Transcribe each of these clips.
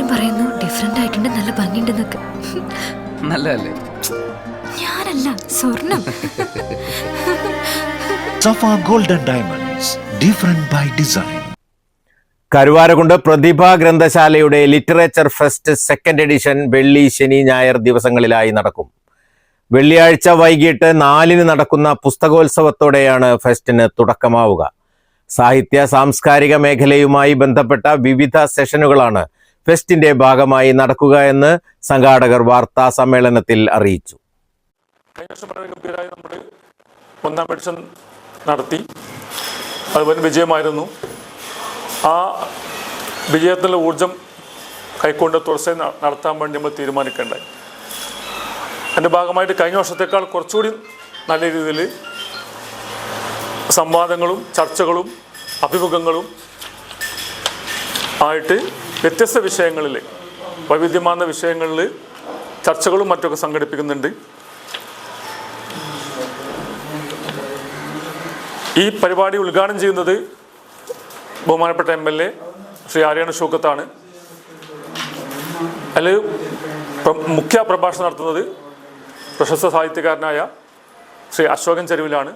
എല്ലാരും പറയുന്നു ഡിഫറെന്റ് ആയിട്ടുണ്ട്, നല്ല ഭംഗിയുണ്ടെന്നൊക്കെ. നല്ലതല്ലേ? ഞാനല്ല, സ്വർണം. Safa golden diamonds, different by design. Karuvarakundu Prathibha ഗ്രന്ഥശാലയുടെ ലിറ്ററേച്ചർ ഫെസ്റ്റ് സെക്കൻഡ് എഡിഷൻ വെള്ളി, ശനി, ഞായർ ദിവസങ്ങളിലായി നടക്കും. വെള്ളിയാഴ്ച വൈകിട്ട് 4-ന് നടക്കുന്ന പുസ്തകോത്സവത്തോടെയാണ് ഫെസ്റ്റിന് തുടക്കമാവുക. സാഹിത്യ സാംസ്കാരിക മേഖലയുമായി ബന്ധപ്പെട്ട വിവിധ സെഷനുകളാണ് ഫെസ്റ്റിന്റെ ഭാഗമായി നടക്കുക എന്ന് സംഘാടകർ വാർത്താ സമ്മേളനത്തിൽ അറിയിച്ചു. ഒന്നാം എഡിഷൻ നടത്തി, അത് വൻ വിജയമായിരുന്നു. ആ വിജയത്തിൻ്റെ ഊർജം കൈക്കൊണ്ട് തുടർച്ചയായി നടത്താൻ വേണ്ടി നമ്മൾ തീരുമാനിക്കേണ്ടായി. അതിൻ്റെ ഭാഗമായിട്ട് കഴിഞ്ഞ വർഷത്തേക്കാൾ കുറച്ചുകൂടി നല്ല രീതിയിൽ സംവാദങ്ങളും ചർച്ചകളും അഭിമുഖങ്ങളും ആയിട്ട് വ്യത്യസ്ത വിഷയങ്ങളിൽ, വൈവിധ്യമാർന്ന വിഷയങ്ങളിൽ ചർച്ചകളും മറ്റൊക്കെ സംഘടിപ്പിക്കുന്നുണ്ട്. ഈ പരിപാടി ഉദ്ഘാടനം ചെയ്യുന്നത് ബഹുമാനപ്പെട്ട MLA ശ്രീ ആര്യാണ ഷൗക്കത്താണ്. അതിൽ മുഖ്യ പ്രഭാഷണം നടത്തുന്നത് പ്രശസ്ത സാഹിത്യകാരനായ ശ്രീ അശോകൻ ചെരുവിലാണ്.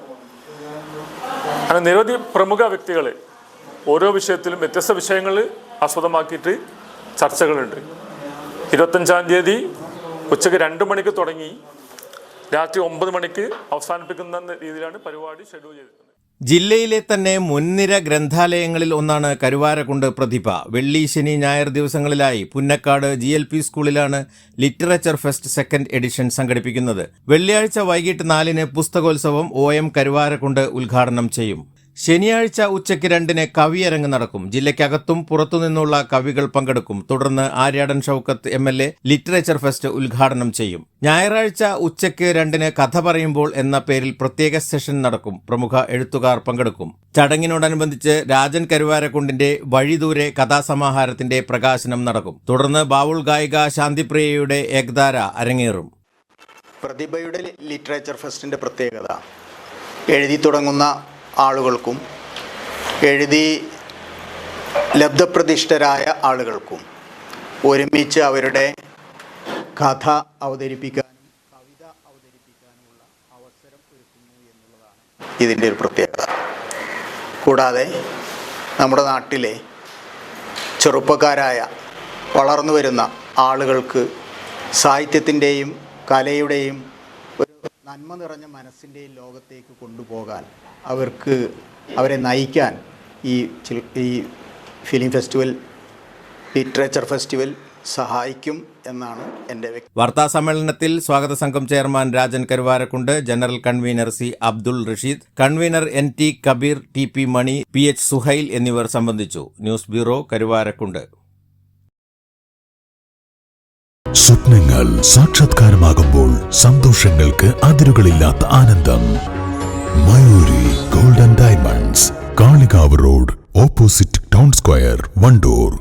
അങ്ങനെ നിരവധി പ്രമുഖ വ്യക്തികൾ ഓരോ വിഷയത്തിലും വ്യത്യസ്ത വിഷയങ്ങൾ ആസ്പദമാക്കിയിട്ട് ചർച്ചകളുണ്ട്. 25-ാം തീയതി ഉച്ചയ്ക്ക് 2 മണിക്ക് തുടങ്ങി രാത്രി 9 മണിക്ക് അവസാനിപ്പിക്കുന്ന രീതിയിലാണ് പരിപാടി ഷെഡ്യൂൾ ചെയ്തിരിക്കുന്നത്. ജില്ലയിലെ തന്നെ മുൻനിര ഗ്രന്ഥാലയങ്ങളിൽ ഒന്നാണ് കരുവാരക്കുണ്ട് പ്രതിഭ. വെള്ളി, ശനി, ഞായർ ദിവസങ്ങളിലായി പുന്നക്കാട് GLP സ്കൂളിലാണ് ലിറ്ററേച്ചർ ഫെസ്റ്റ് സെക്കൻഡ് എഡിഷൻ സംഘടിപ്പിക്കുന്നത്. വെള്ളിയാഴ്ച വൈകിട്ട് 4-ന് പുസ്തകോത്സവം OM കരുവാരക്കുണ്ട് ഉദ്ഘാടനം ചെയ്യും. ശനിയാഴ്ച ഉച്ചയ്ക്ക് 2-ന് കവിയരങ്ങ് നടക്കും. ജില്ലയ്ക്കകത്തും പുറത്തുനിന്നുള്ള കവികൾ പങ്കെടുക്കും. തുടർന്ന് Aryadan Shoukath MLA literature fest ഉദ്ഘാടനം ചെയ്യും. ഞായറാഴ്ച ഉച്ചയ്ക്ക് 2-ന് കഥ പറയുമ്പോൾ എന്ന പേരിൽ പ്രത്യേക സെഷൻ നടക്കും. പ്രമുഖ എഴുത്തുകാർ പങ്കെടുക്കും. ചടങ്ങിനോടനുബന്ധിച്ച് രാജൻ കരുവാരക്കുണ്ടിന്റെ വഴിദൂരെ കഥാസമാഹാരത്തിന്റെ പ്രകാശനം നടക്കും. തുടർന്ന് ബാവുൾ ഗായിക ശാന്തിപ്രിയയുടെ ഏകധാര അരങ്ങേറും. പ്രതിഭയുടെ ലിറ്ററേച്ചർ ഫെസ്റ്റിന്റെ പ്രത്യേകത എഴുതി തുടങ്ങുന്ന ആളുകൾക്കും എഴുതി ലബ്ധപ്രതിഷ്ഠരായ ആളുകൾക്കും ഒരുമിച്ച് അവരുടെ കഥ അവതരിപ്പിക്കാനും കവിത അവതരിപ്പിക്കാനുമുള്ള അവസരം ഒരുക്കുന്നു എന്നുള്ളതാണ് ഇതിൻ്റെ ഒരു പ്രത്യേകത. കൂടാതെ നമ്മുടെ നാട്ടിലെ ചെറുപ്പക്കാരായ വളർന്നു വരുന്ന ആളുകൾക്ക് സാഹിത്യത്തിൻ്റെയും കലയുടെയും ഒരു നന്മ നിറഞ്ഞ മനസ്സിൻ്റെയും ലോകത്തേക്ക് കൊണ്ടുപോകാൻ അവരെ നയിക്കാൻ ഈ ഫിലിം ഫെസ്റ്റിവൽ, ലിറ്ററേച്ചർ ഫെസ്റ്റിവൽ സഹായിക്കും എന്നാണ് എൻ്റെ വ്യക്തി. വാർത്താ സമ്മേളനത്തിൽ സ്വാഗത സംഘം chairman Rajan Karuvarakkund, general convener C. Abdul Rasheed, convener NT Kabeer, TP Mani, PH Suhail എന്നിവർ സംബന്ധിച്ചു. News bureau, Karuvarakkund. സ്വപ്നങ്ങൾ സാക്ഷാത്കാരമാകുമ്പോൾ സന്തോഷങ്ങൾക്ക് അതിരുകളില്ലാത്ത ആനന്ദം. Mayuri golden diamonds, Kalikavu road, opposite town square, Wandoor.